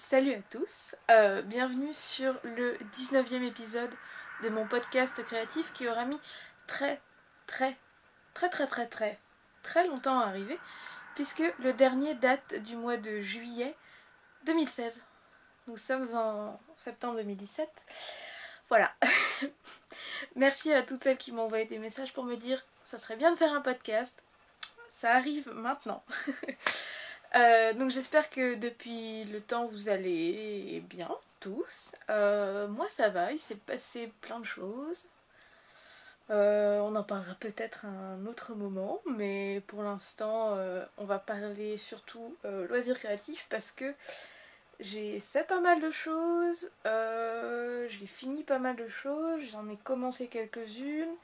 Salut à tous, bienvenue sur le 19e épisode de mon podcast créatif qui aura mis très très longtemps à arriver puisque le dernier date du mois de juillet 2016. Nous sommes en septembre 2017. Voilà. Merci à toutes celles qui m'ont envoyé des messages pour me dire ça serait bien de faire un podcast. Ça arrive maintenant. Donc j'espère que depuis le temps vous allez bien tous. Moi ça va, il s'est passé plein de choses. On en parlera peut-être à un autre moment, mais pour l'instant on va parler surtout loisirs créatifs parce que j'ai fait pas mal de choses, j'ai fini pas mal de choses, j'en ai commencé quelques-unes.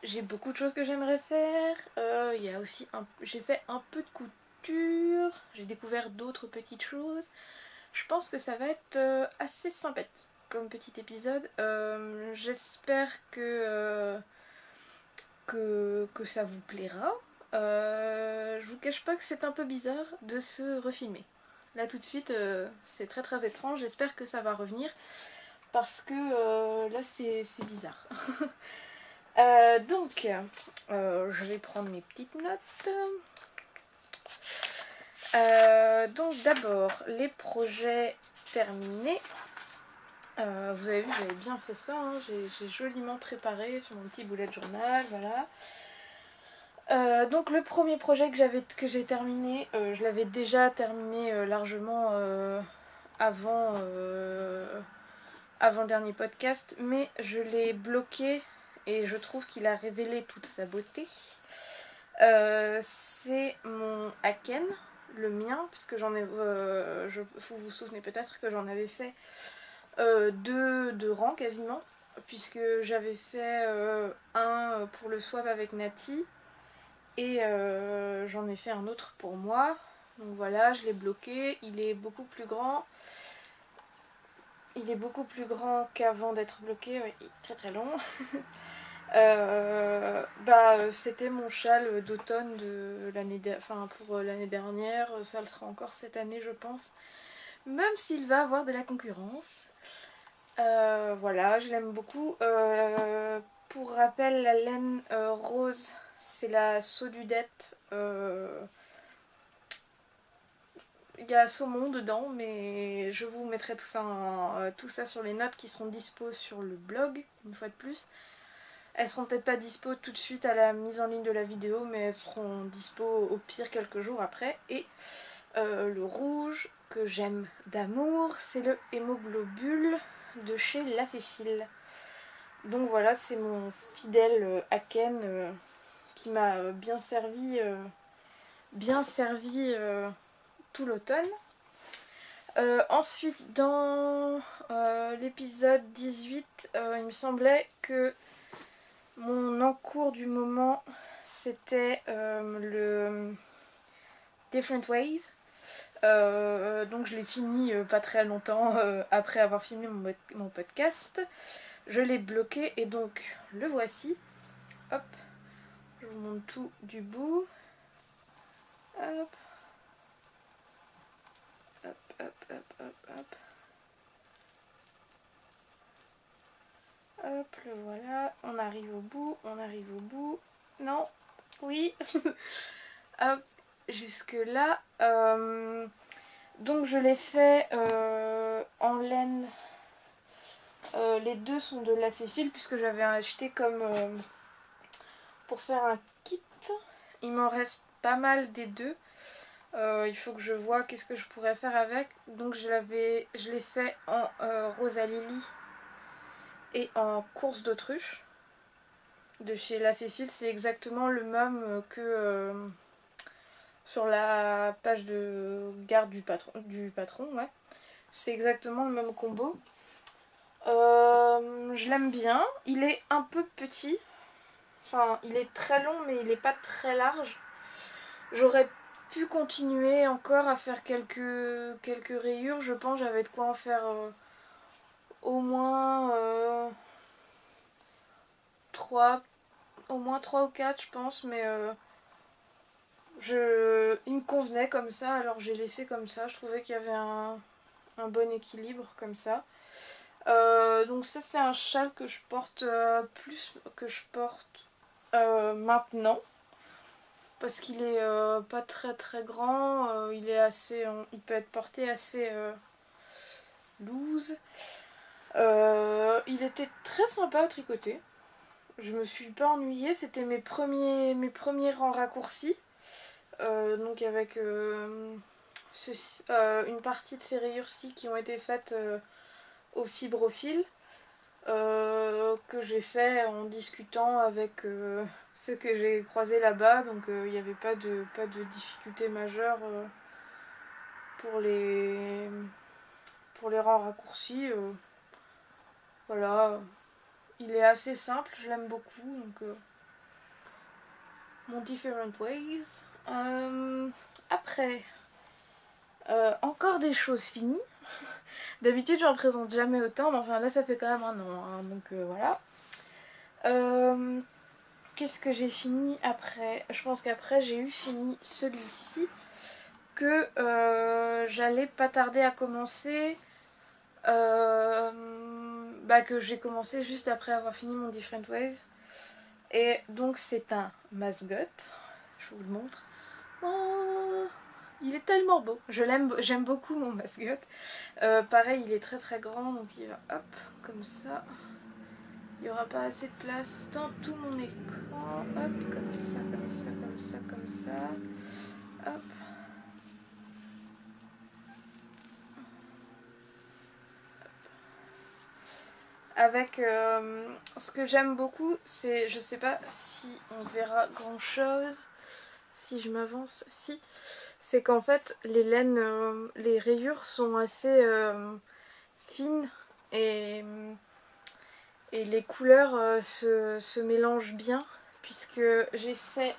J'ai beaucoup de choses que j'aimerais faire. Il y a aussi j'ai fait un peu de couture. J'ai découvert d'autres petites choses. Je pense que ça va être assez sympathique comme petit épisode. J'espère que ça vous plaira. Je vous cache pas que c'est un peu bizarre de se refilmer. Là tout de suite, c'est très étrange. J'espère que ça va revenir parce que là c'est bizarre. Donc, je vais prendre mes petites notes. Donc d'abord, les projets terminés. Vous avez vu, j'avais bien fait ça, hein. J'ai joliment préparé sur mon petit bullet journal, voilà. Donc le premier projet que j'ai terminé, je l'avais déjà terminé largement avant le dernier podcast, mais je l'ai bloqué et je trouve qu'il a révélé toute sa beauté. C'est mon Aken, le mien, puisque vous vous souvenez peut-être que j'en avais fait deux rangs quasiment, puisque j'avais fait un pour le swap avec Nati et j'en ai fait un autre pour moi. Donc voilà, je l'ai bloqué, il est beaucoup plus grand. Il est beaucoup plus grand qu'avant d'être bloqué, ouais, il est très long. C'était mon châle d'automne pour l'année dernière, ça le sera encore cette année je pense, même s'il va avoir de la concurrence. Voilà, je l'aime beaucoup. Pour rappel, la laine rose, c'est la Sodudette. Il y a saumon dedans, mais je vous mettrai tout ça sur les notes qui seront dispo sur le blog, une fois de plus. Elles seront peut-être pas dispo tout de suite à la mise en ligne de la vidéo, mais elles seront dispo au pire quelques jours après. Et le rouge que j'aime d'amour, c'est le hémoglobule de chez Laféfil. Donc voilà, c'est mon fidèle Aken qui m'a bien servi tout l'automne. Ensuite, dans l'épisode 18, il me semblait que mon encours du moment, c'était le Different Ways. Donc je l'ai fini pas très longtemps après avoir filmé mon podcast. Je l'ai bloqué et donc le voici. Hop, je vous montre tout du bout. Hop. Hop, hop, hop, hop, hop. Hop, le voilà. On arrive au bout. Non, oui. Hop, jusque là. Donc je l'ai fait en laine. Les deux sont de Laféfil puisque j'avais acheté comme pour faire un kit. Il m'en reste pas mal des deux. Il faut que je vois qu'est-ce que je pourrais faire avec. Donc je l'ai fait en Rosalili et en course d'autruche de chez Laféfil. C'est exactement le même que sur la page de garde du patron, ouais. C'est exactement le même combo. Je l'aime bien. Il est un peu petit. Enfin, il est très long, mais il n'est pas très large. J'aurais pu continuer encore à faire quelques rayures. Je pense j'avais de quoi en faire au moins 3 ou 4 je pense, mais il me convenait comme ça, alors j'ai laissé comme ça. Je trouvais qu'il y avait un bon équilibre comme ça. Donc ça c'est un châle que je porte maintenant. Parce qu'il est pas très très grand, il est il peut être porté assez loose. Il était très sympa à tricoter. Je me suis pas ennuyée, c'était mes premiers rangs raccourcis. Donc avec une partie de ces rayures-ci qui ont été faites au fibrophile. Que j'ai fait en discutant avec ceux que j'ai croisés là-bas, donc il n'y avait pas de difficulté majeure pour les rangs raccourcis. Voilà, il est assez simple, je l'aime beaucoup, donc mon Different Ways. Après, encore des choses finies. D'habitude, j'en présente jamais autant, mais enfin là, ça fait quand même un an, hein, donc voilà. Qu'est-ce que j'ai fini après? Je pense qu'après, j'ai eu fini celui-ci, que j'allais pas tarder à commencer. Que j'ai commencé juste après avoir fini mon Different Ways. Et donc, c'est un mascot. Je vous le montre. Oh, il est tellement beau. J'aime beaucoup mon mascot. Pareil, il est très très grand, donc il va hop, comme ça. Il n'y aura pas assez de place dans tout mon écran. Hop, comme ça, comme ça, comme ça, comme ça. Hop. Avec ce que j'aime beaucoup, c'est, je sais pas si on verra grand chose, si je m'avance, si, c'est qu'en fait les laines, les rayures sont assez fines et les couleurs se mélangent bien, puisque j'ai fait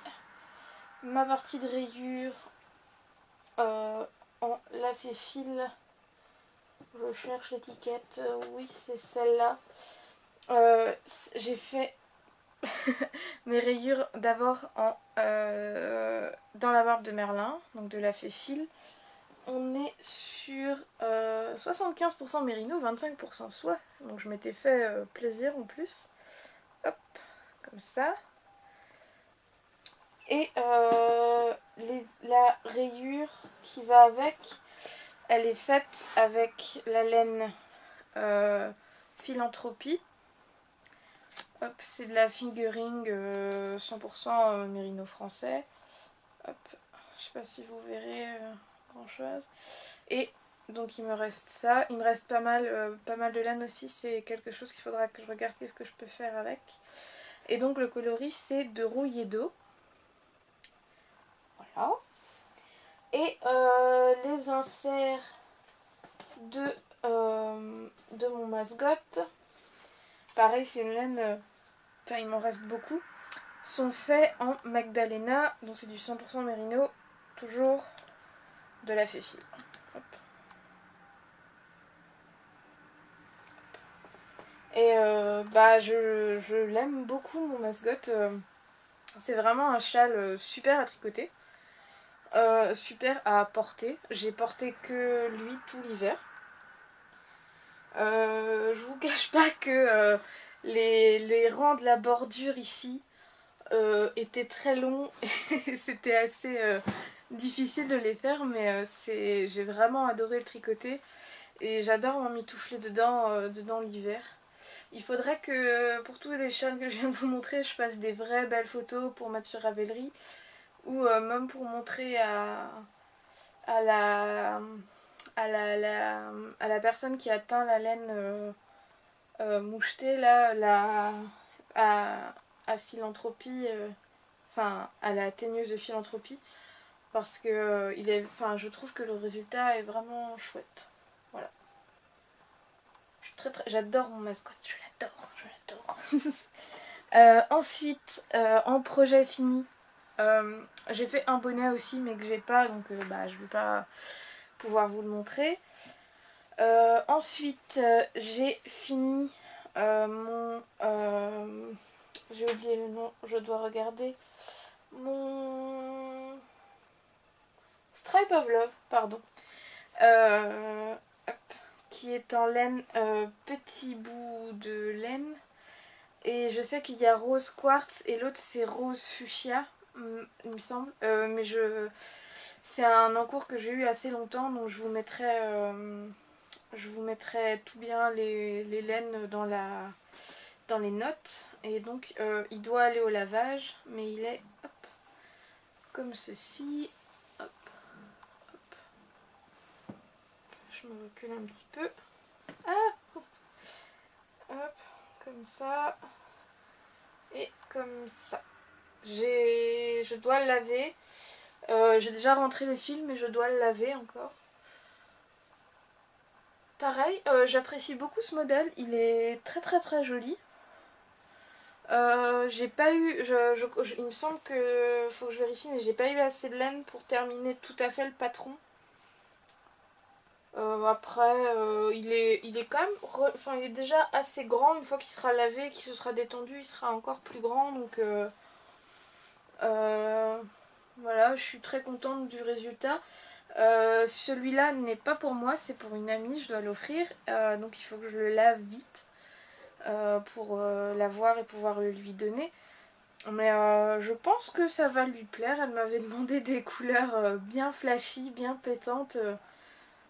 ma partie de rayure en lafet fil. Je cherche l'étiquette, oui c'est celle-là. J'ai fait mes rayures d'abord dans la barbe de Merlin, donc de la fée fil. On est sur 75% mérino, 25% soie. Donc je m'étais fait plaisir en plus. Hop, comme ça. Et la rayure qui va avec, elle est faite avec la laine Philanthropie. Hop, c'est de la fingering 100% mérino français. Hop, je sais pas si vous verrez grand chose. Et donc il me reste ça. Il me reste pas mal de laine aussi. C'est quelque chose qu'il faudra que je regarde qu'est-ce que je peux faire avec. Et donc le coloris c'est de rouillé d'eau. Voilà. Et les inserts de mon mascot. Pareil, c'est une laine, enfin il m'en reste beaucoup, sont faits en Magdalena, donc c'est du 100% mérino, toujours de la fée fil. Hop. Et je l'aime beaucoup mon mascot, c'est vraiment un châle super à tricoter, super à porter. J'ai porté que lui tout l'hiver. Je vous cache pas que les rangs de la bordure ici étaient très longs et c'était assez difficile de les faire, mais j'ai vraiment adoré le tricoter et j'adore m'emmitoufler dedans l'hiver. Il faudrait que pour tous les châles que je viens de vous montrer, je fasse des vraies belles photos pour mettre sur Ravelry ou même pour montrer à la personne qui a teint la laine mouchetée là, à Philanthropie, enfin à la teigneuse de Philanthropie, parce que je trouve que le résultat est vraiment chouette. Voilà. J'adore mon mascotte, je l'adore. Ensuite, en projet fini, j'ai fait un bonnet aussi mais que j'ai pas, donc je vais pas pouvoir vous le montrer. Ensuite, j'ai fini mon... j'ai oublié le nom, je dois regarder. Mon Stripe of Love, pardon. Hop, qui est en laine, petit bout de laine. Et je sais qu'il y a rose quartz et l'autre c'est rose fuchsia, il me semble. Mais c'est un encours que j'ai eu assez longtemps, donc je vous mettrai tout bien les laines dans les notes. Et donc il doit aller au lavage, mais il est hop, comme ceci. Hop, hop. Je me recule un petit peu. Ah, hop, comme ça. Et comme ça. Je dois le laver. J'ai déjà rentré les fils, mais je dois le laver encore. Pareil, j'apprécie beaucoup ce modèle. Il est très très très joli. J'ai pas eu... il me semble que... faut que je vérifie, mais j'ai pas eu assez de laine pour terminer tout à fait le patron. Après, il est quand même... Enfin, il est déjà assez grand. Une fois qu'il sera lavé et qu'il se sera détendu, il sera encore plus grand. Donc... voilà, je suis très contente du résultat. Celui-là n'est pas pour moi, c'est pour une amie, je dois l'offrir. Donc il faut que je le lave vite pour l'avoir et pouvoir le lui donner. Mais je pense que ça va lui plaire. Elle m'avait demandé des couleurs bien flashy, bien pétantes.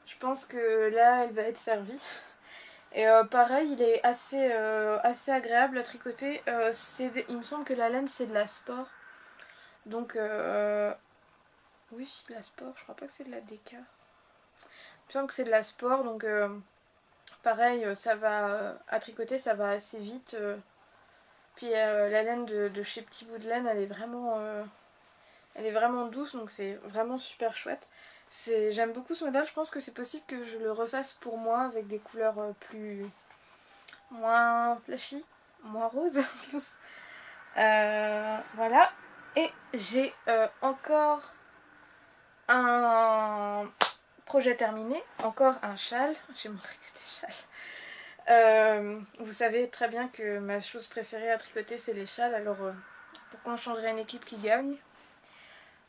Je pense que là, elle va être servie. Et pareil, il est assez agréable à tricoter. Il me semble que la laine, c'est de la sport. Donc, oui, c'est de la sport. Je crois pas que c'est de la déca. Il me semble que c'est de la sport. Donc, pareil, ça va à tricoter, ça va assez vite. Puis la laine de chez Petit Bout de Laine, elle est vraiment douce, donc c'est vraiment super chouette. J'aime beaucoup ce modèle, je pense que c'est possible que je le refasse pour moi avec des couleurs moins flashy, moins roses. Voilà. Et j'ai encore un projet terminé, encore un châle. J'ai montré que des châles. Vous savez très bien que ma chose préférée à tricoter c'est les châles, alors pourquoi on changerait une équipe qui gagne?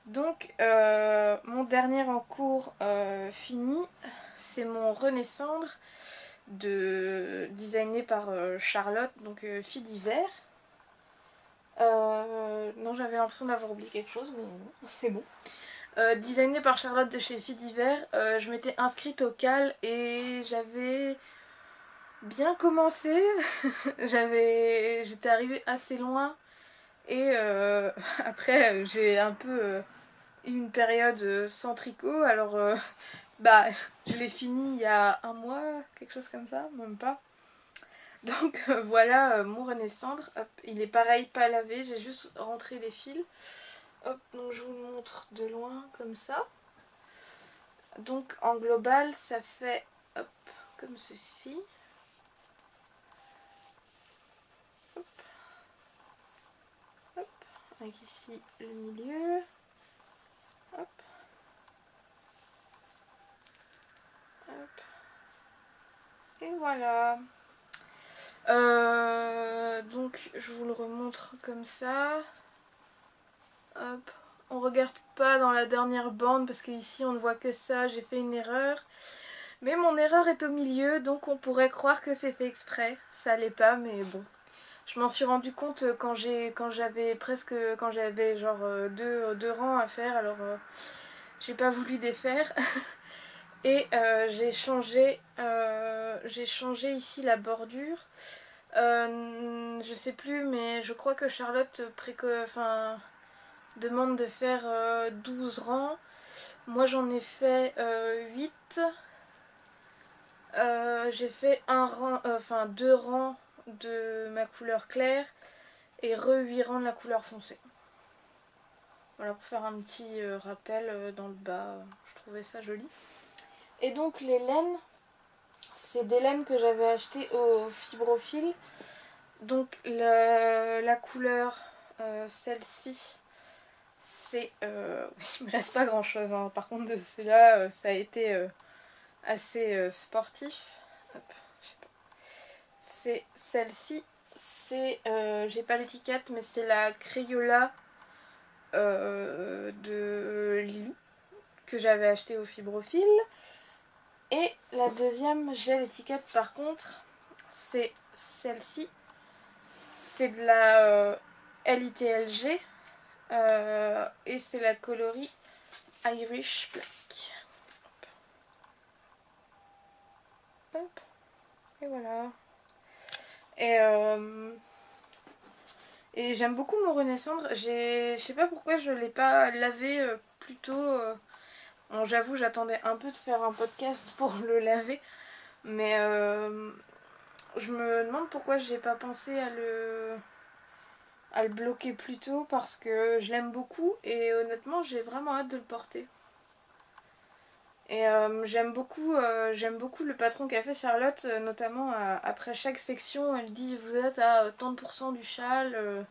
Donc mon dernier en cours fini, c'est mon Renaissandre designé par Charlotte, donc fille d'hiver. Non, j'avais l'impression d'avoir oublié quelque chose, mais non, c'est bon. Designé par Charlotte de chez Fille d'hiver, je m'étais inscrite au CAL et j'avais bien commencé. J'étais arrivée assez loin et après j'ai un peu eu une période sans tricot, alors bah je l'ai fini il y a un mois, quelque chose comme ça, même pas. Donc voilà mon Renaissandre. Hop, il est pareil, pas lavé, j'ai juste rentré les fils. Hop, donc je vous le montre de loin comme ça. Donc en global ça fait hop, comme ceci. Hop, hop, avec ici le milieu. Hop, hop. Et voilà. Donc je vous le remontre comme ça. Hop. On regarde pas dans la dernière bande parce qu'ici on ne voit que ça, j'ai fait une erreur. Mais mon erreur est au milieu, donc on pourrait croire que c'est fait exprès. Ça l'est pas, mais bon. Je m'en suis rendu compte quand j'avais genre deux rangs à faire, alors j'ai pas voulu défaire. Et j'ai changé ici la bordure. Je sais plus, mais je crois que Charlotte demande de faire 12 rangs. Moi j'en ai fait 8. J'ai fait deux rangs de ma couleur claire et 8 rangs de la couleur foncée. Voilà, pour faire un petit rappel dans le bas, je trouvais ça joli. Et donc les laines, c'est des laines que j'avais achetées au Fibrophile. Donc la couleur, celle-ci, c'est... oui, il me reste pas grand chose, hein. Par contre de celui-là, ça a été assez sportif. Hop, je sais pas. C'est celle-ci, c'est... j'ai pas l'étiquette, mais c'est la Crayola de Lilou que j'avais acheté au Fibrophile. Et la deuxième gel étiquette par contre, c'est celle-ci. C'est de la LITLG et c'est la coloris Irish Black. Hop. Et voilà. Et j'aime beaucoup mon Renaissance. Je sais pas pourquoi je l'ai pas lavé plus tôt. Bon, j'avoue, j'attendais un peu de faire un podcast pour le laver. Mais je me demande pourquoi j'ai pas pensé à le bloquer plus tôt parce que je l'aime beaucoup et honnêtement j'ai vraiment hâte de le porter. Et j'aime beaucoup le patron qu'a fait Charlotte, notamment après chaque section, elle dit vous êtes à tant de pourcents du châle,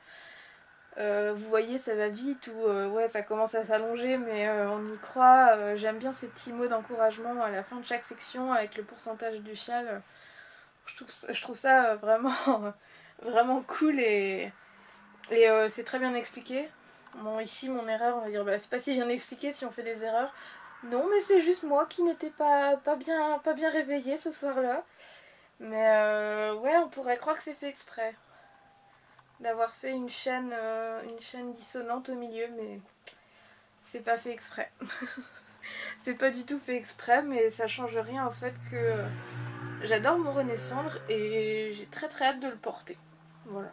vous voyez ça va vite ou ouais ça commence à s'allonger mais on y croit. J'aime bien ces petits mots d'encouragement à la fin de chaque section avec le pourcentage du châle. Je trouve ça vraiment, vraiment cool et c'est très bien expliqué. Bon, ici, mon erreur, on va dire, bah, c'est pas si bien expliqué si on fait des erreurs. Non, mais c'est juste moi qui n'étais pas bien réveillée ce soir-là. Mais ouais, on pourrait croire que c'est fait exprès. D'avoir fait une chaîne dissonante au milieu, mais c'est pas fait exprès. C'est pas du tout fait exprès, mais ça change rien au fait que j'adore mon Renaissance et j'ai très très hâte de le porter. Voilà.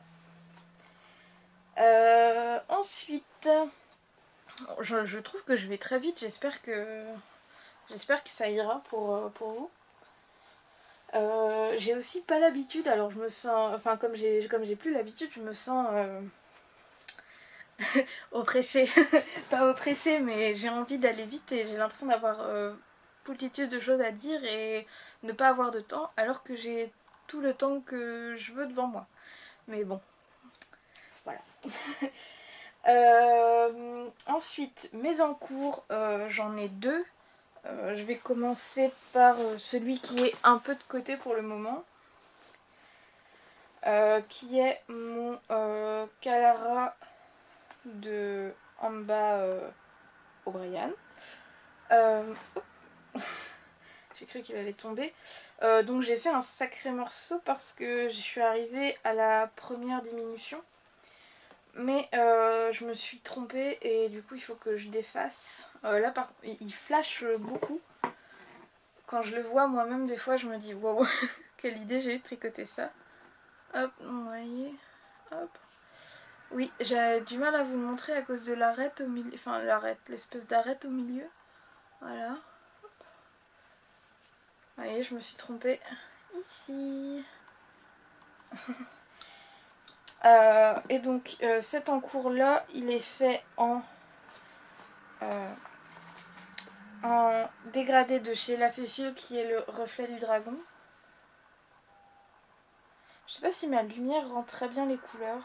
Ensuite, je trouve que je vais très vite, j'espère que ça ira pour vous. J'ai aussi pas l'habitude, alors je me sens, enfin comme j'ai plus l'habitude, je me sens oppressée, pas oppressée, mais j'ai envie d'aller vite et j'ai l'impression d'avoir multitude de choses à dire et ne pas avoir de temps, alors que j'ai tout le temps que je veux devant moi. Mais bon, voilà. Ensuite, mes encours, j'en ai deux. Je vais commencer par celui qui est un peu de côté pour le moment. Qui est mon Calara de Amba O'Brien. J'ai cru qu'il allait tomber. Donc j'ai fait un sacré morceau parce que je suis arrivée à la première diminution. Mais je me suis trompée et du coup il faut que je défasse. Là par contre il flash beaucoup. Quand je le vois moi-même des fois je me dis wow, quelle idée j'ai eu de tricoter ça. Hop, vous voyez. Hop. Oui, j'ai du mal à vous le montrer à cause de l'arête au milieu. Enfin l'arête, l'espèce d'arête au milieu. Voilà. Hop. Vous voyez, je me suis trompée ici. Et donc cet encours là il est fait en dégradé de chez La Féfile qui est le reflet du dragon. Je sais pas si ma lumière rend très bien les couleurs,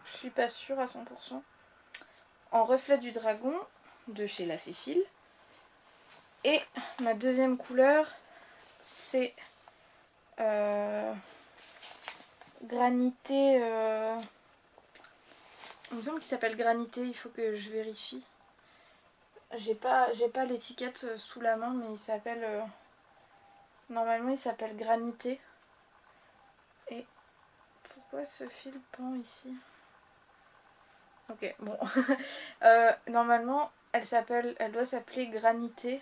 je suis pas sûre à 100%. En reflet du dragon de chez La Féfile. Et ma deuxième couleur c'est granité, il me semble qu'il s'appelle granité, il faut que je vérifie. J'ai pas l'étiquette sous la main, mais il s'appelle normalement il s'appelle granité. Et pourquoi ce fil pend ici? Ok, bon. Normalement elle doit s'appeler granité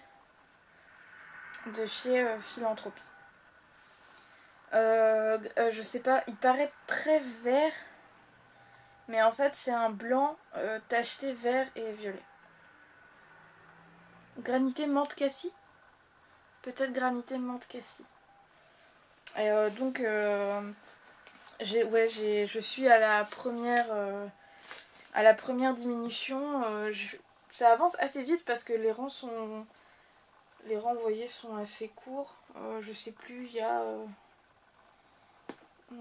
de chez Philanthropie. Je sais pas, il paraît très vert, mais en fait c'est un blanc tacheté vert et violet. Granité menthe cassis. Peut-être granité menthe cassis. Et donc je suis à la première diminution. Ça avance assez vite parce que les rangs vous voyez sont assez courts. Je sais plus, il y a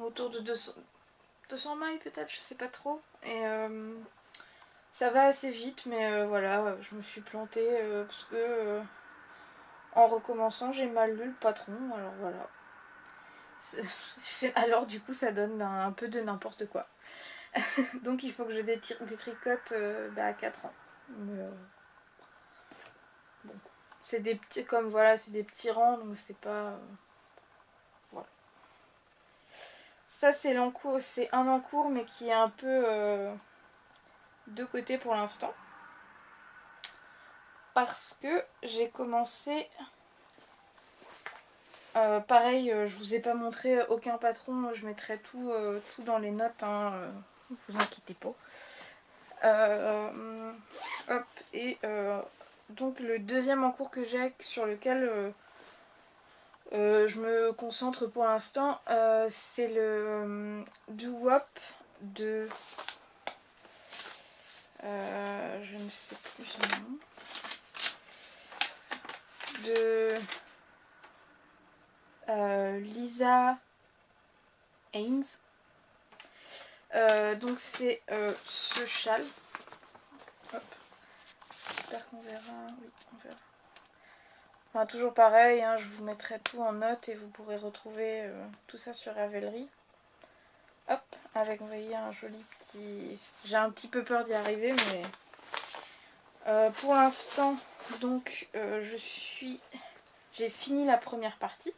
autour de 200 mailles peut-être, je sais pas trop. Et ça va assez vite, mais voilà, je me suis plantée parce que en recommençant j'ai mal lu le patron, alors voilà. Alors du coup ça donne un peu de n'importe quoi. Donc il faut que je détricote à 4 ans. Mais bon, c'est des petits, comme voilà, c'est des petits rangs, donc c'est pas... voilà. Ça c'est l'encours, c'est un encours mais qui est un peu de côté pour l'instant. Parce que j'ai commencé... pareil, je vous ai pas montré aucun patron, je mettrai tout, tout dans les notes, hein, vous inquiétez pas. Hop, et donc le deuxième encours que j'ai, sur lequel je me concentre pour l'instant, c'est le doo-wop de... je ne sais plus son nom. De Lisa Haynes. Donc c'est ce châle. Hop. J'espère qu'on verra. Oui, on verra. Enfin, toujours pareil, hein, je vous mettrai tout en note et vous pourrez retrouver tout ça sur Ravelry. Hop, avec, vous voyez, un joli petit... J'ai un petit peu peur d'y arriver, mais... pour l'instant, donc, j'ai fini la première partie.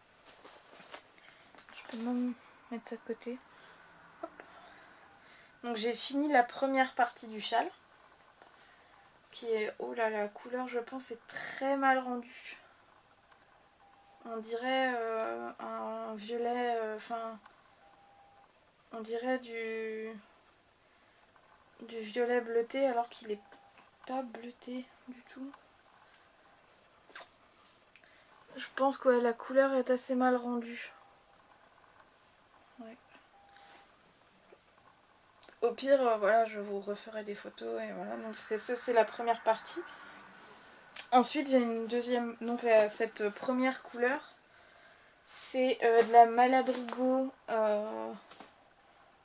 Je peux même mettre ça de côté. Hop. Donc j'ai fini la première partie du châle. Qui est... Oh là là, la couleur, je pense, est très mal rendue. On dirait un violet... Enfin... on dirait du violet bleuté alors qu'il est pas bleuté du tout. Je pense que ouais, la couleur est assez mal rendue. Ouais. Au pire, voilà, je vous referai des photos et voilà. Donc ça c'est la première partie. Ensuite j'ai une deuxième, donc cette première couleur, c'est de la Malabrigo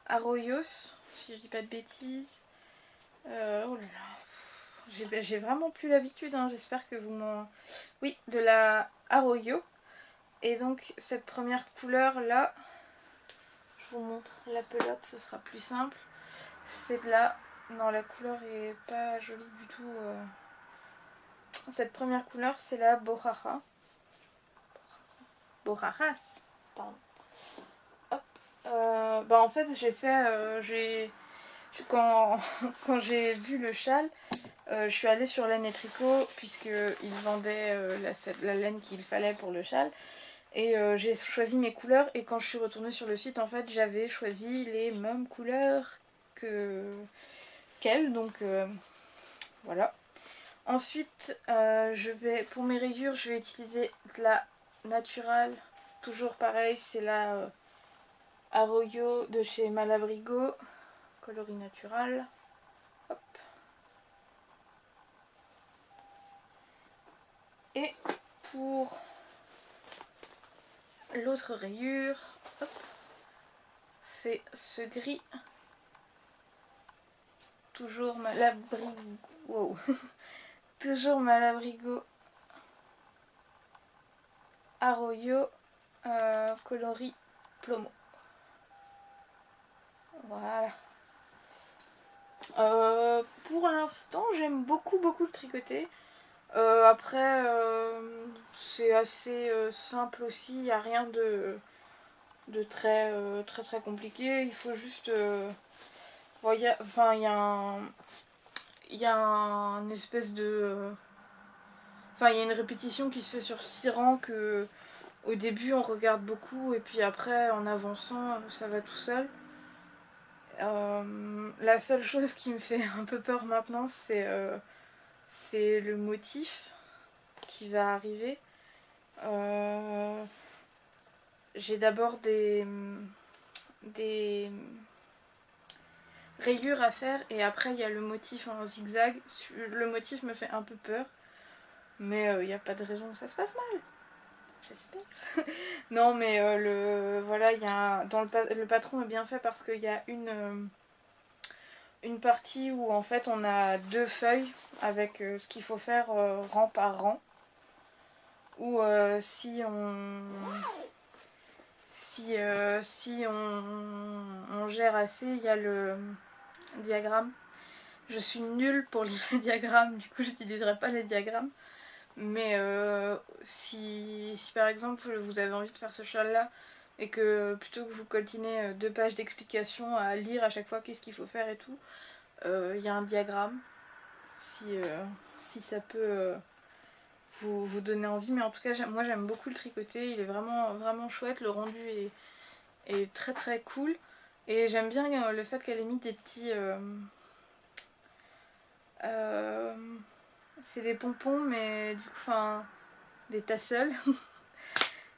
Arroyos, si je dis pas de bêtises. Oh là là, j'ai vraiment plus l'habitude, hein. J'espère que vous m'en... Oui, de la Arroyo. Et donc cette première couleur là, je vous montre la pelote, ce sera plus simple. C'est de la... Non, la couleur est pas jolie du tout. Cette première couleur, c'est la Borraja. Borrajas, pardon. Hop. Bah en fait, j'ai fait... quand j'ai vu le châle, je suis allée sur Laine et Tricot, puisqu'ils vendaient la laine qu'il fallait pour le châle. Et j'ai choisi mes couleurs, et quand je suis retournée sur le site, en fait, j'avais choisi les mêmes couleurs qu'elle, donc voilà. Ensuite, pour mes rayures, je vais utiliser de la Natural. Toujours pareil, c'est la Arroyo de chez Malabrigo, coloris natural. Hop. Et pour l'autre rayure, c'est ce gris. Toujours Malabrigo. Wow. Toujours Malabrigo Arroyo coloris plomo. Voilà. Pour l'instant, j'aime beaucoup le tricoter. Après, c'est assez simple aussi. Il n'y a rien de très compliqué. Il faut juste... bon, il y a une espèce de... Enfin, il y a une répétition qui se fait sur 6 rangs que... Au début, on regarde beaucoup et puis après, en avançant, ça va tout seul. La seule chose qui me fait un peu peur maintenant, c'est le motif qui va arriver. J'ai d'abord des rayures à faire et après il y a le motif en zigzag. Le motif me fait un peu peur, mais il n'y a pas de raison que ça se passe mal. J'espère. Non, mais voilà, le patron est bien fait parce qu'il y a une partie où en fait on a 2 feuilles avec ce qu'il faut faire rang par rang. Ou si on gère assez, il y a le diagramme. Je suis nulle pour lire les diagrammes, du coup j'utiliserai pas les diagrammes. Mais si par exemple vous avez envie de faire ce châle là et que plutôt que vous coltinez 2 pages d'explications à lire à chaque fois qu'est-ce qu'il faut faire et tout, il y a un diagramme si ça peut vous donner envie. Mais en tout cas moi j'aime beaucoup le tricoter, il est vraiment, vraiment chouette, le rendu est très très cool. Et j'aime bien le fait qu'elle ait mis des petits... c'est des pompons mais du coup, enfin, des tassels.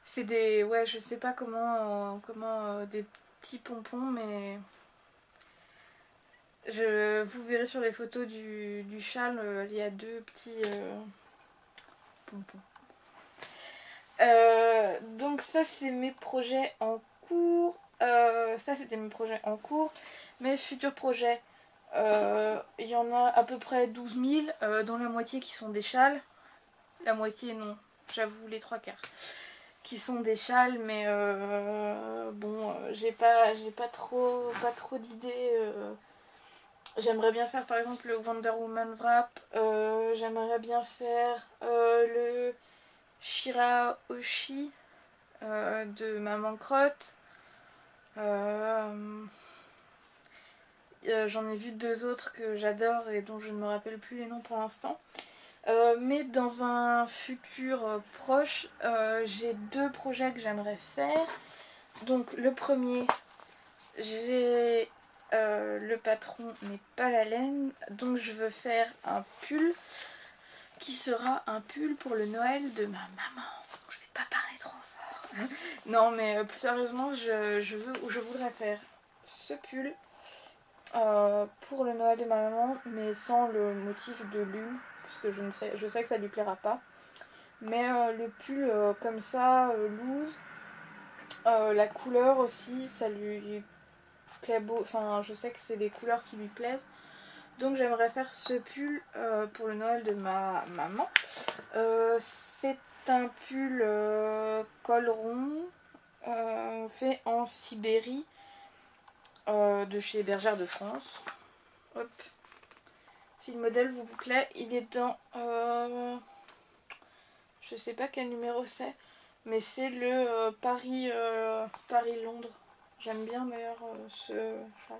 C'est des... ouais, je sais pas comment des petits pompons, mais... vous verrez sur les photos du châle, il y a 2 petits pompons. Donc ça c'est mes projets en cours. Ça c'était mes projets en cours. Mes futurs projets, il y en a à peu près 12 000, dont la moitié qui sont des châles. La moitié non, j'avoue les 3/4. Qui sont des châles, mais bon, j'ai pas trop d'idées. J'aimerais bien faire par exemple le Wonder Woman Wrap, j'aimerais bien faire le Shirahoshi de Maman Crotte. J'en ai vu 2 autres que j'adore et dont je ne me rappelle plus les noms pour l'instant. Mais dans un futur proche, j'ai 2 projets que j'aimerais faire. Donc le premier, j'ai le patron n'est pas la laine, donc je veux faire un pull qui sera un pull pour le Noël de ma maman. Je vais pas parler trop fort. Non mais plus sérieusement, je voudrais faire ce pull pour le Noël de ma maman, mais sans le motif de lune, parce que je sais que ça lui plaira pas. Mais le pull comme ça, loose, la couleur aussi, ça lui plaît beau. Enfin, je sais que c'est des couleurs qui lui plaisent. Donc j'aimerais faire ce pull pour le Noël de ma maman. C'est un pull col rond fait en Sibérie de chez Bergère de France. Hop. Si le modèle vous plaît, il est dans... je sais pas quel numéro c'est, mais c'est le Paris-Londres. J'aime bien d'ailleurs ce châle.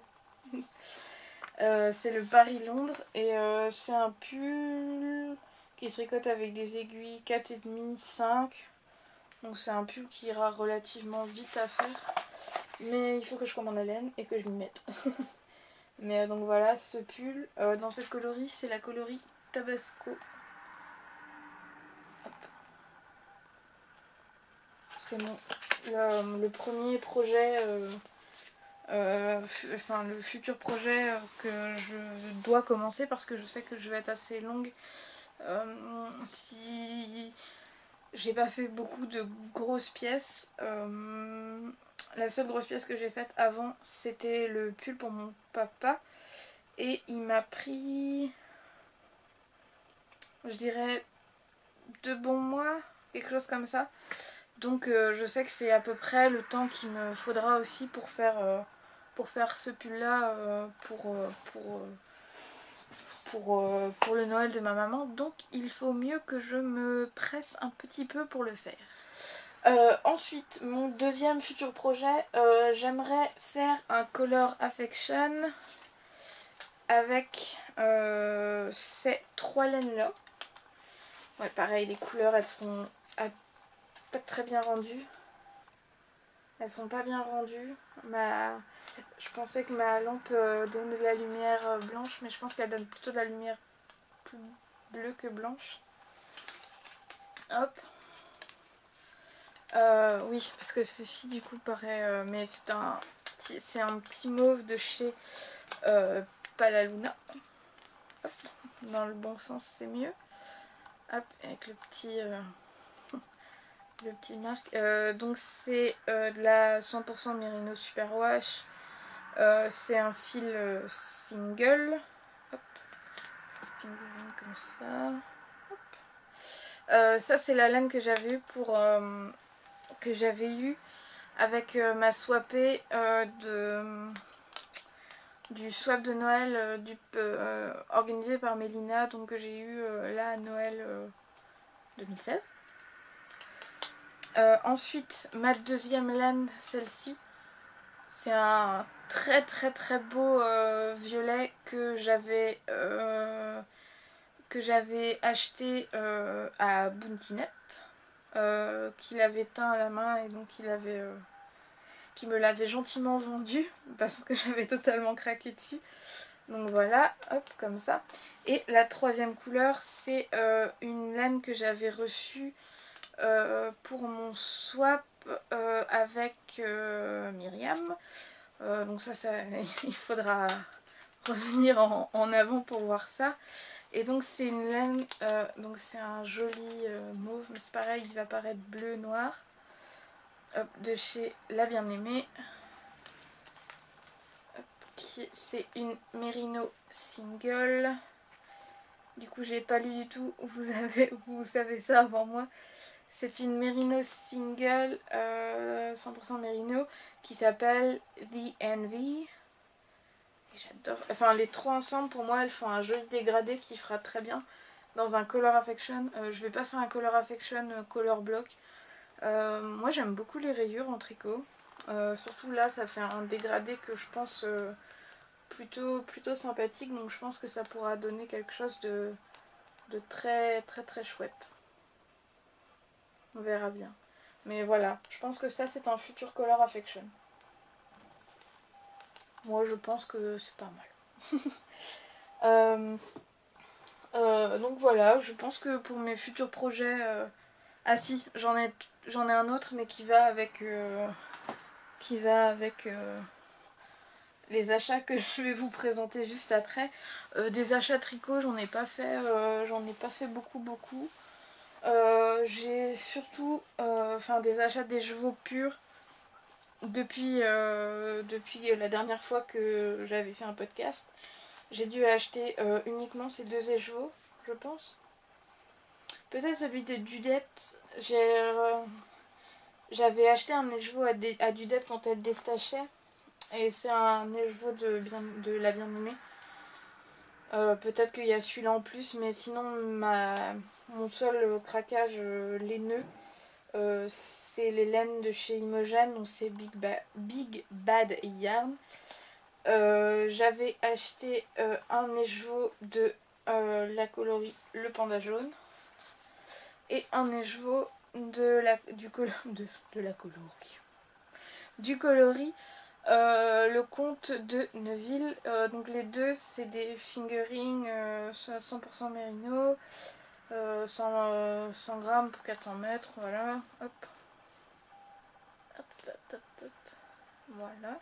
C'est le Paris-Londres et c'est un pull qui se tricote avec des aiguilles 4,5, 5. Donc c'est un pull qui ira relativement vite à faire. Mais il faut que je commande la laine et que je m'y mette. Mais donc voilà ce pull. Dans cette coloris, c'est la coloris Tabasco. Hop. C'est le premier projet, enfin le futur projet que je dois commencer parce que je sais que je vais être assez longue. Si j'ai pas fait beaucoup de grosses pièces, la seule grosse pièce que j'ai faite avant c'était le pull pour mon papa et il m'a pris, je dirais, 2 bons mois, quelque chose comme ça. Donc je sais que c'est à peu près le temps qu'il me faudra aussi pour faire ce pull là pour le Noël de ma maman. Donc il faut mieux que je me presse un petit peu pour le faire. Ensuite, mon deuxième futur projet, j'aimerais faire un Color Affection avec ces 3 laines là. Ouais, pareil, les couleurs elles sont pas très bien rendues. Elles sont pas bien rendues. Je pensais que ma lampe donnait de la lumière blanche, mais je pense qu'elle donne plutôt de la lumière plus bleue que blanche. Hop. Oui, parce que ceci du coup paraît... mais c'est un petit mauve de chez Palaluna. Hop. Dans le bon sens, c'est mieux. Hop, avec le petit marque. Donc c'est de la 100% Merino Superwash. C'est un fil single. Hop. Comme ça. Hop. Ça c'est la laine que j'avais eu avec ma swapée du swap de Noël organisé par Mélina, donc que j'ai eu là à Noël 2016. Ensuite, ma deuxième laine, celle-ci, c'est un très très très beau violet que j'avais acheté à Bountinet, qu'il avait teint à la main et donc qui me l'avait gentiment vendu parce que j'avais totalement craqué dessus. Donc voilà, hop, comme ça. Et la troisième couleur, c'est une laine que j'avais reçue pour mon swap avec Myriam. Donc ça il faudra revenir en avant pour voir ça. Et donc c'est une laine, donc c'est un joli mauve, mais c'est pareil, il va paraître bleu, noir. Hop, de chez La Bien-Aimée. C'est une Merino single. Du coup j'ai pas lu du tout, vous savez ça avant moi. C'est une Merino single 100% Merino qui s'appelle The Envy. Et j'adore, enfin les trois ensemble pour moi elles font un joli dégradé qui fera très bien dans un color affection. Je vais pas faire un color affection color block. Moi j'aime beaucoup les rayures en tricot. Surtout là ça fait un dégradé que je pense plutôt sympathique, donc je pense que ça pourra donner quelque chose de très très très chouette. On verra bien. Mais voilà, je pense que ça c'est un futur color affection. Moi je pense que c'est pas mal. Donc voilà, je pense que pour mes futurs projets... Ah si, j'en ai un autre mais qui va avec les achats que je vais vous présenter juste après. Des achats tricot, j'en ai pas fait beaucoup. J'ai surtout des achats des chevaux purs depuis la dernière fois que j'avais fait un podcast. J'ai dû acheter uniquement ces deux écheveaux, je pense. Peut-être celui de Dudette. J'avais acheté un écheveau à Dudette quand elle déstachait. Et c'est un écheveau de La Bien-Aimée. Peut-être qu'il y a celui-là en plus, mais sinon mon seul craquage laineux, c'est les laines de chez Imogen, donc c'est Big Bad Yarn. J'avais acheté un écheveau de la coloris Le Panda Jaune et un écheveau du coloris Le Comte de Neuville. Donc les deux c'est des fingering 100% mérino, 100 grammes pour 400 mètres, voilà, hop. Voilà.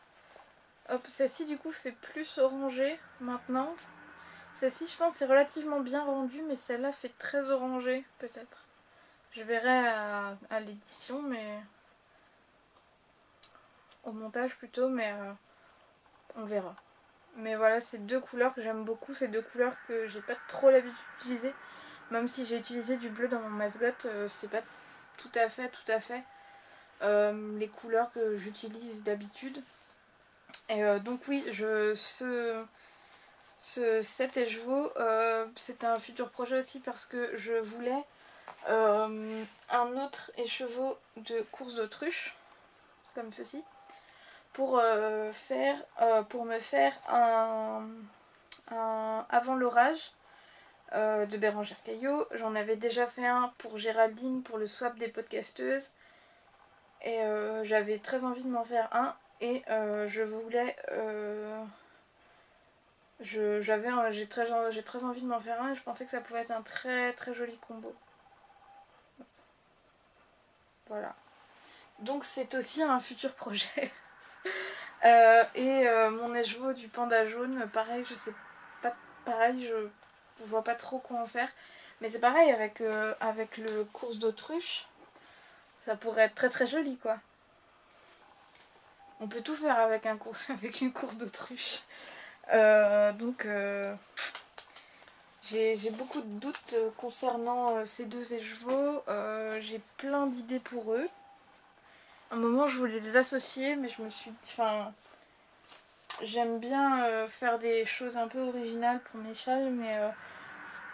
Hop, celle-ci du coup fait plus orangé maintenant. Celle-ci je pense c'est relativement bien rendu, mais celle-là fait très orangé peut-être. Je verrai à l'édition, mais au montage plutôt, mais on verra. Mais voilà, c'est deux couleurs que j'aime beaucoup, c'est deux couleurs que j'ai pas trop l'habitude d'utiliser. Même si j'ai utilisé du bleu dans mon mascotte, c'est pas tout à fait les couleurs que j'utilise d'habitude. Et donc oui, cet écheveau, c'était un futur projet aussi parce que je voulais un autre écheveau de course d'autruche, comme ceci, pour me faire un avant l'orage de Bérengère Caillot. J'en avais déjà fait un pour Géraldine pour le swap des podcasteuses et j'avais très envie de m'en faire un et je voulais j'ai très envie de m'en faire un et je pensais que ça pouvait être un très très joli combo. Voilà, donc c'est aussi un futur projet. Mon écheveau du panda jaune, pareil, je sais pas, pareil, je vois pas trop quoi en faire, mais c'est pareil avec le course d'autruche, ça pourrait être très très joli quoi. On peut tout faire avec avec une course d'autruche. J'ai beaucoup de doutes concernant ces deux écheveaux. J'ai plein d'idées pour eux. À un moment je voulais les associer, mais je me suis dit, j'aime bien faire des choses un peu originales pour mes châles, mais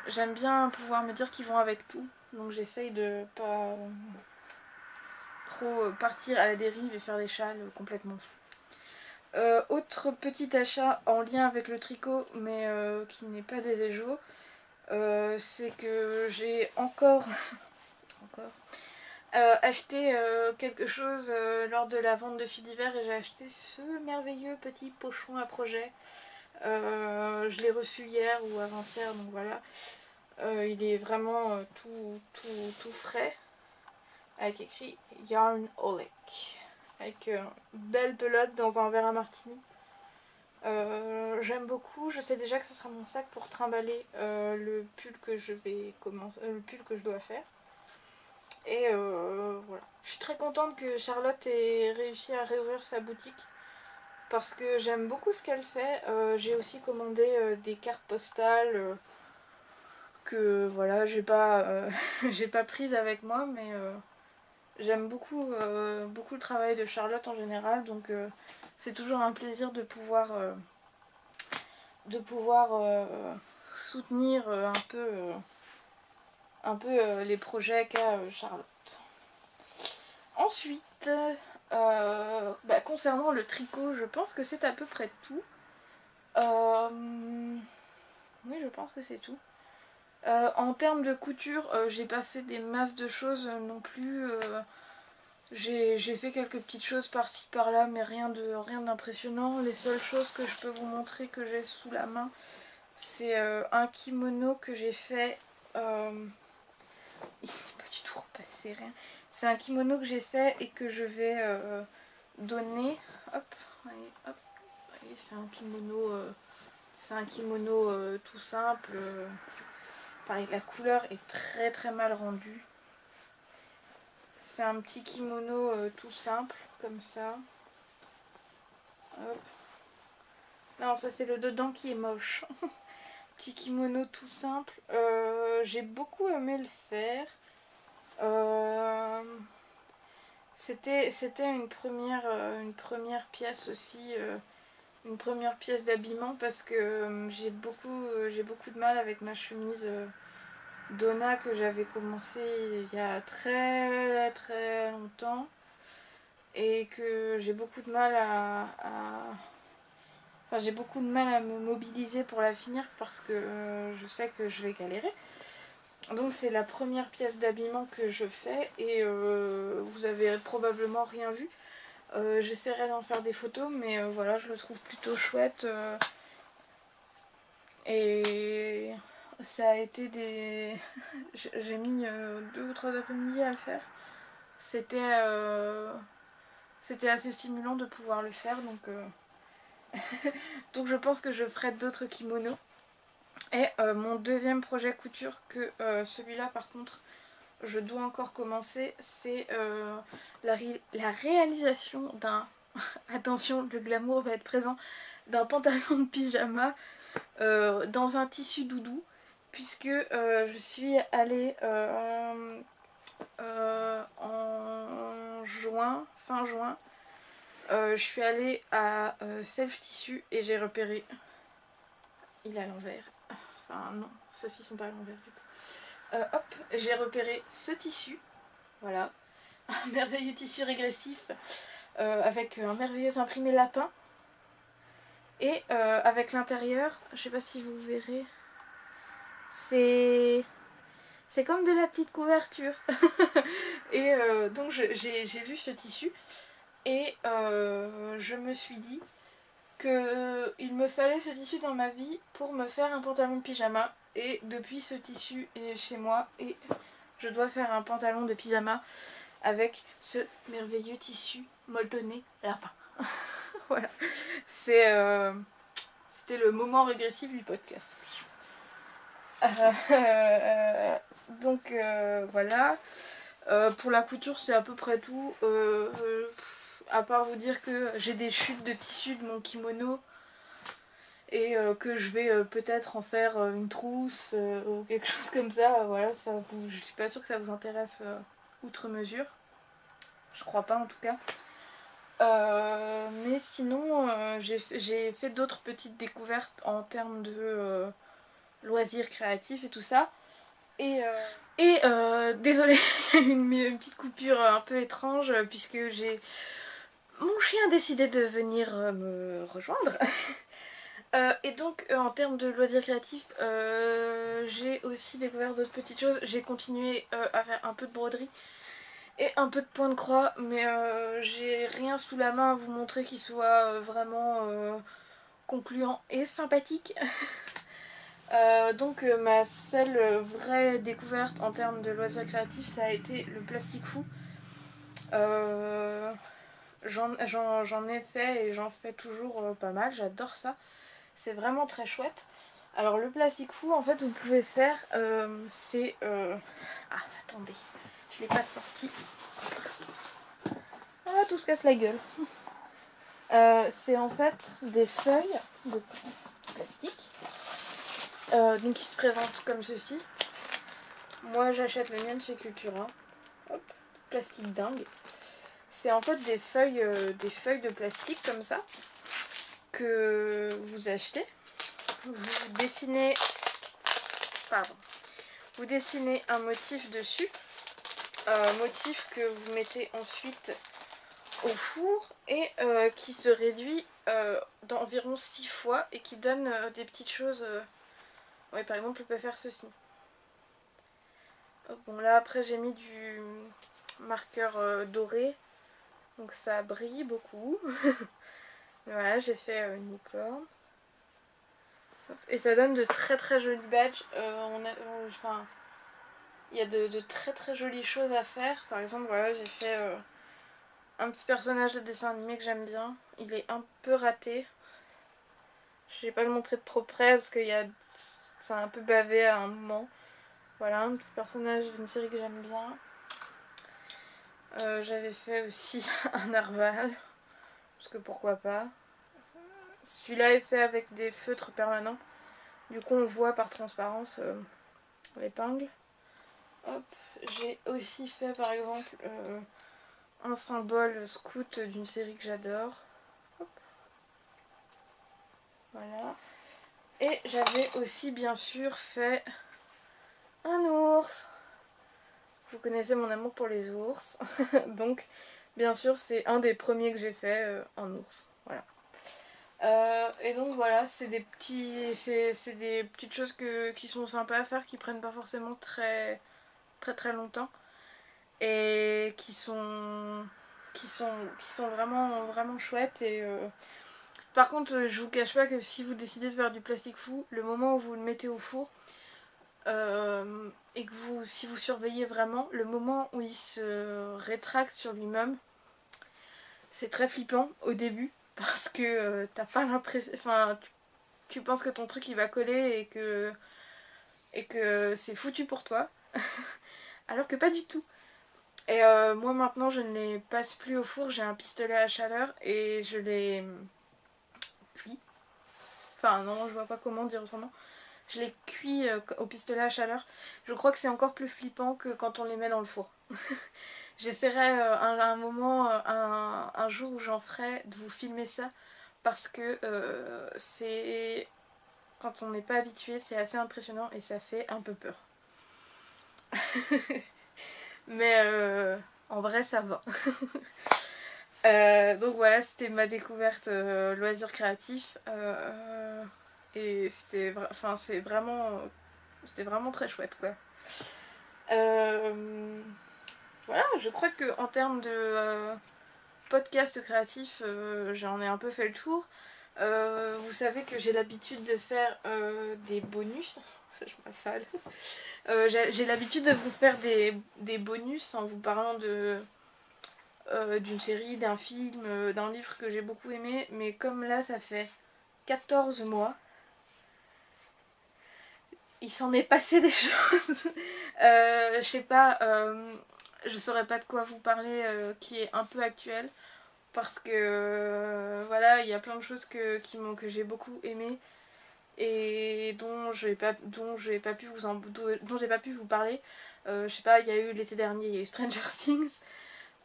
j'aime bien pouvoir me dire qu'ils vont avec tout. donc j'essaye de pas trop partir à la dérive et faire des châles complètement fous. Autre petit achat en lien avec le tricot, mais qui n'est pas des éjots, c'est que j'ai encore acheté quelque chose lors de la vente de filles d'hiver, et j'ai acheté ce merveilleux petit pochon à projet. Je l'ai reçu hier ou avant-hier, donc voilà. Il est vraiment tout frais, avec écrit Yarn Oleg, avec une belle pelote dans un verre à martini. J'aime beaucoup, je sais déjà que ce sera mon sac pour trimballer le pull que je vais commencer, le pull que je dois faire. Et voilà. Je suis très contente que Charlotte ait réussi à réouvrir sa boutique parce que j'aime beaucoup ce qu'elle fait. J'ai aussi commandé des cartes postales que voilà, j'ai pas, j'ai pas prises avec moi, mais j'aime beaucoup le travail de Charlotte en général, donc c'est toujours un plaisir de pouvoir soutenir un peu les projets qu'a Charlotte. Ensuite, concernant le tricot, je pense que c'est à peu près tout. Oui, je pense que c'est tout. En termes de couture, j'ai pas fait des masses de choses non plus. J'ai fait quelques petites choses par-ci par-là, mais rien d'impressionnant. Les seules choses que je peux vous montrer que j'ai sous la main, c'est un kimono que j'ai fait. Il n'est pas du tout repassé, rien. C'est un kimono que j'ai fait et que je vais donner. Hop, voyez, hop. Voyez, c'est un kimono tout simple. Pareil, la couleur est très très mal rendue. C'est un petit kimono tout simple, comme ça. Hop. Non, ça c'est le dedans qui est moche. Petit kimono tout simple. J'ai beaucoup aimé le faire. C'était une première pièce aussi. Une première pièce d'habillement parce que j'ai beaucoup de mal avec ma chemise Donna que j'avais commencé il y a très très longtemps et que j'ai beaucoup de mal j'ai beaucoup de mal à me mobiliser pour la finir parce que je sais que je vais galérer. Donc c'est la première pièce d'habillement que je fais et vous avez probablement rien vu. J'essaierai d'en faire des photos, mais voilà, je le trouve plutôt chouette. Et ça a été des... J'ai mis 2 ou 3 après-midi à le faire. C'était assez stimulant de pouvoir le faire, donc je pense que je ferai d'autres kimonos. Et mon deuxième projet couture, que celui-là par contre je dois encore commencer, c'est la réalisation d'un... Attention, le glamour va être présent, d'un pantalon de pyjama dans un tissu doudou, puisque je suis allée en juin, fin juin, je suis allée à Self Tissu et j'ai repéré... Il est à l'envers. Enfin non, ceux-ci sont pas à l'envers du coup. Hop, j'ai repéré ce tissu, voilà, un merveilleux tissu régressif avec un merveilleux imprimé lapin et avec l'intérieur, je sais pas si vous verrez, c'est comme de la petite couverture. Et donc j'ai vu ce tissu et je me suis dit qu'il me fallait ce tissu dans ma vie pour me faire un pantalon de pyjama. Et depuis, ce tissu est chez moi et je dois faire un pantalon de pyjama avec ce merveilleux tissu molletonné lapin. Voilà, c'était le moment régressif du podcast. Donc voilà. Pour la couture, c'est à peu près tout. À part vous dire que j'ai des chutes de tissu de mon kimono et que je vais peut-être en faire une trousse ou quelque chose comme ça. Voilà, je suis pas sûre que ça vous intéresse outre mesure. Je crois pas en tout cas. Mais sinon, j'ai fait d'autres petites découvertes en termes de loisirs créatifs et tout ça. Et Et désolée, il y a eu une petite coupure un peu étrange puisque mon chien a décidé de venir me rejoindre. Et donc en termes de loisirs créatifs, j'ai aussi découvert d'autres petites choses. J'ai continué à faire un peu de broderie et un peu de point de croix, mais j'ai rien sous la main à vous montrer qui soit vraiment concluant et sympathique. Donc ma seule vraie découverte en termes de loisirs créatifs, ça a été le plastique fou. J'en ai fait et j'en fais toujours pas mal, j'adore ça. C'est vraiment très chouette. Alors le plastique fou, en fait, vous pouvez faire, c'est... Ah, attendez, je l'ai pas sorti. Ah, tout se casse la gueule. C'est en fait des feuilles de plastique, donc qui se présentent comme ceci. Moi, j'achète les miennes chez Cultura. Hop, plastique dingue. C'est en fait des feuilles de plastique comme ça que vous achetez. Vous dessinez, vous dessinez un motif dessus, motif que vous mettez ensuite au four et qui se réduit d'environ 6 fois et qui donne des petites choses. Ouais, par exemple, on peut faire ceci. Hop, bon, là après j'ai mis du marqueur doré, donc ça brille beaucoup. Voilà, j'ai fait une licorne. Et ça donne de très très jolis badges. Enfin, il y a de très très jolies choses à faire. Par exemple, voilà, j'ai fait un petit personnage de dessin animé que j'aime bien. Il est un peu raté. Je vais pas le montrer de trop près parce que c'est un peu bavé à un moment. Voilà, un petit personnage d'une série que j'aime bien. J'avais fait aussi un narval, parce que pourquoi pas. Celui-là est fait avec des feutres permanents. Du coup on voit par transparence l'épingle. Hop, j'ai aussi fait par exemple un symbole scout d'une série que j'adore. Hop. Voilà. Et j'avais aussi bien sûr fait un ours. Vous connaissez mon amour pour les ours. Donc bien sûr c'est un des premiers que j'ai fait, un ours. Voilà. Et donc voilà, c'est des petites choses qui sont sympas à faire, qui prennent pas forcément très très très longtemps et qui sont vraiment vraiment chouettes. Et par contre, je vous cache pas que si vous décidez de faire du plastique fou, le moment où vous le mettez au four et que si vous surveillez vraiment, le moment où il se rétracte sur lui-même, c'est très flippant au début parce que t'as pas l'impression, enfin tu penses que ton truc il va coller et que c'est foutu pour toi, alors que pas du tout. Et moi maintenant je ne les passe plus au four, j'ai un pistolet à chaleur et je les cuis. Enfin non, je vois pas comment dire autrement. Je les cuis au pistolet à chaleur. Je crois que c'est encore plus flippant que quand on les met dans le four. J'essaierai un moment, un jour où j'en ferai, de vous filmer ça. Parce que c'est... Quand on n'est pas habitué, c'est assez impressionnant et ça fait un peu peur. Mais en vrai, ça va. Donc voilà, c'était ma découverte loisir créatif. Et c'était vraiment très chouette, quoi. Voilà, je crois que en termes de podcast créatif, j'en ai un peu fait le tour. Vous savez que j'ai l'habitude de faire des bonus. Je m'affale. J'ai l'habitude de vous faire des bonus en vous parlant d'une série, d'un film, d'un livre que j'ai beaucoup aimé. Mais comme là, ça fait 14 mois, il s'en est passé des choses. Je sais pas, je saurais pas de quoi vous parler qui est un peu actuel. Parce que voilà, il y a plein de choses que j'ai beaucoup aimé et dont j'ai pas pu vous parler. Je sais pas, il y a eu l'été dernier, il y a eu Stranger Things,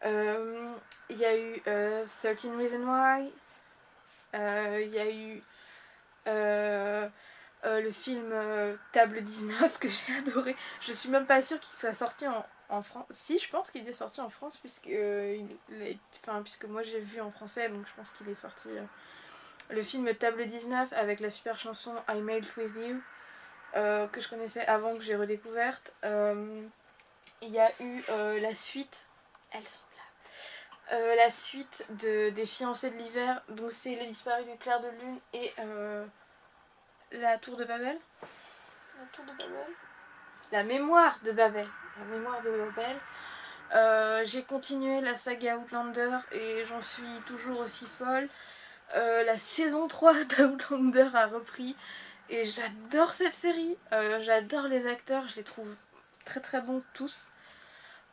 il y a eu 13 Reasons Why, il y a eu le film Table 19 que j'ai adoré. Je suis même pas sûre qu'il soit sorti en France. Si, je pense qu'il est sorti en France puisque moi j'ai vu en français, donc je pense qu'il est sorti. Le film Table 19 avec la super chanson I Made With You que je connaissais avant, que j'ai redécouverte. Il y a eu la suite. Elles sont là. La suite des Fiancés de l'hiver, donc c'est Les Disparus du clair de lune et la tour de Babel. La tour de Babel. La mémoire de Babel. La mémoire de Babel. J'ai continué la saga Outlander et j'en suis toujours aussi folle. La saison 3 d'Outlander a repris et j'adore cette série. J'adore les acteurs, je les trouve très très bons tous.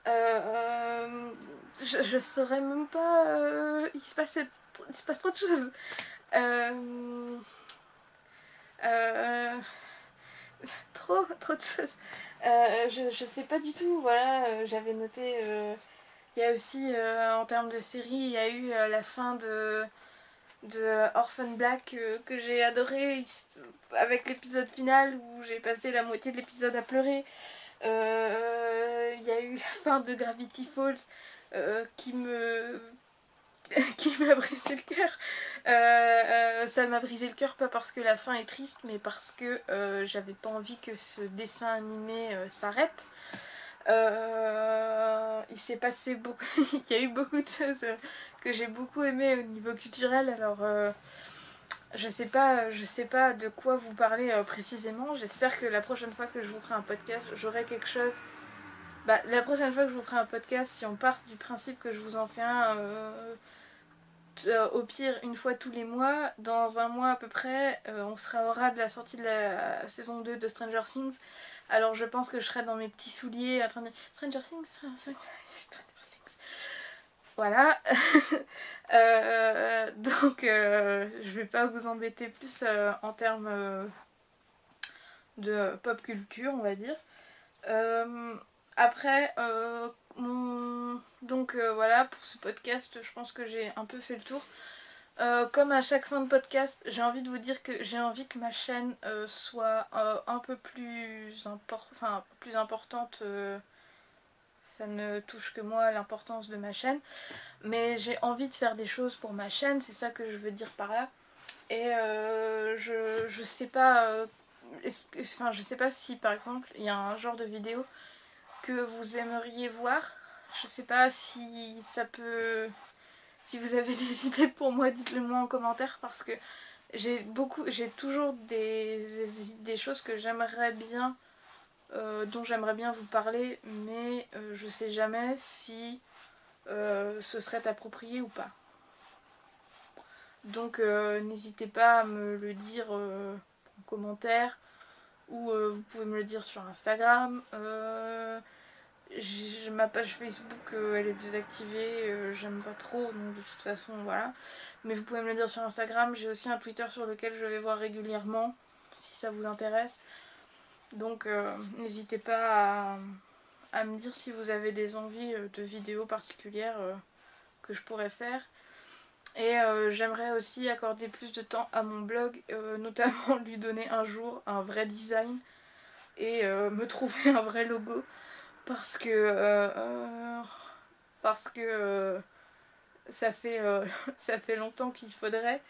Je saurais même pas. Il se passe trop de choses. Trop de choses. Je sais pas du tout. Voilà, j'avais noté. Il y a aussi, en termes de série, il y a eu la fin de Orphan Black que j'ai adoré avec l'épisode final où j'ai passé la moitié de l'épisode à pleurer. Il y a eu la fin de Gravity Falls qui m'a brisé le cœur. Ça m'a brisé le cœur pas parce que la fin est triste, mais parce que j'avais pas envie que ce dessin animé s'arrête. Il s'est passé beaucoup, il y a eu beaucoup de choses que j'ai beaucoup aimé au niveau culturel. Alors je sais pas de quoi vous parler précisément. J'espère que la prochaine fois que je vous ferai un podcast, j'aurai quelque chose. La prochaine fois que je vous ferai un podcast, si on part du principe que je vous en fais un au pire une fois tous les mois, dans un mois à peu près, on sera au ras de la sortie de la saison 2 de Stranger Things. Alors je pense que je serai dans mes petits souliers en train de dire Stranger Things, Stranger Things. Voilà. Donc je vais pas vous embêter plus en termes de pop culture, on va dire. Après, donc voilà, pour ce podcast, je pense que j'ai un peu fait le tour. Comme à chaque fin de podcast, j'ai envie de vous dire que j'ai envie que ma chaîne soit un peu plus importante. Ça ne touche que moi l'importance de ma chaîne. Mais j'ai envie de faire des choses pour ma chaîne, c'est ça que je veux dire par là. Et je sais pas... je sais pas si par exemple il y a un genre de vidéo que vous aimeriez voir. Je sais pas si ça peut... Si vous avez des idées pour moi, dites-le moi en commentaire parce que j'ai toujours des choses que j'aimerais bien, dont j'aimerais bien vous parler, mais je sais jamais si ce serait approprié ou pas. Donc n'hésitez pas à me le dire en commentaire ou vous pouvez me le dire sur Instagram. Ma page Facebook elle est désactivée, j'aime pas trop, donc de toute façon voilà. Mais vous pouvez me le dire sur Instagram, j'ai aussi un Twitter sur lequel je vais voir régulièrement si ça vous intéresse. Donc n'hésitez pas à me dire si vous avez des envies de vidéos particulières que je pourrais faire. Et j'aimerais aussi accorder plus de temps à mon blog, notamment lui donner un jour un vrai design et me trouver un vrai logo. Parce que ça fait longtemps qu'il faudrait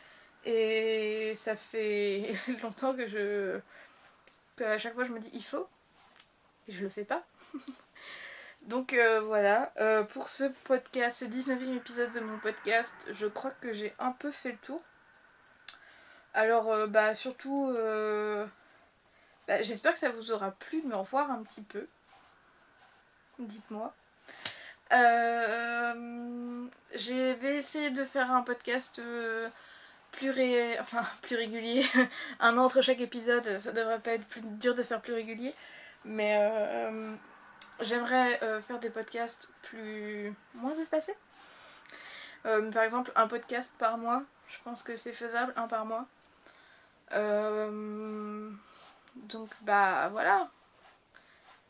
et ça fait longtemps que à chaque fois je me dis il faut et je le fais pas. Donc voilà, pour ce podcast, ce 19e épisode de mon podcast, je crois que j'ai un peu fait le tour. Alors surtout j'espère que ça vous aura plu de me revoir un petit peu. Dites-moi. Je vais essayer de faire un podcast plus régulier. Un an entre chaque épisode, ça devrait pas être plus dur de faire plus régulier. Mais j'aimerais faire des podcasts moins espacés. Par exemple, un podcast par mois. Je pense que c'est faisable, un par mois. Donc voilà.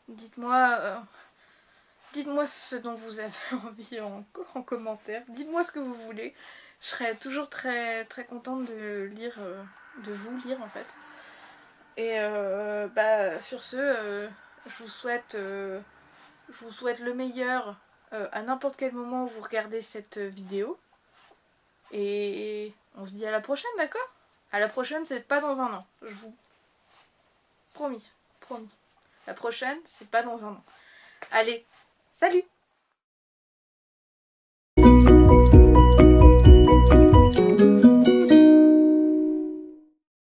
Dites-moi ce dont vous avez envie en commentaire. Dites-moi ce que vous voulez. Je serais toujours très très contente de lire, de vous lire en fait. Et sur ce, je vous souhaite le meilleur à n'importe quel moment où vous regardez cette vidéo. Et on se dit à la prochaine, d'accord? À la prochaine, c'est pas dans un an. Je vous... Promis, promis. La prochaine, c'est pas dans un an. Allez, salut!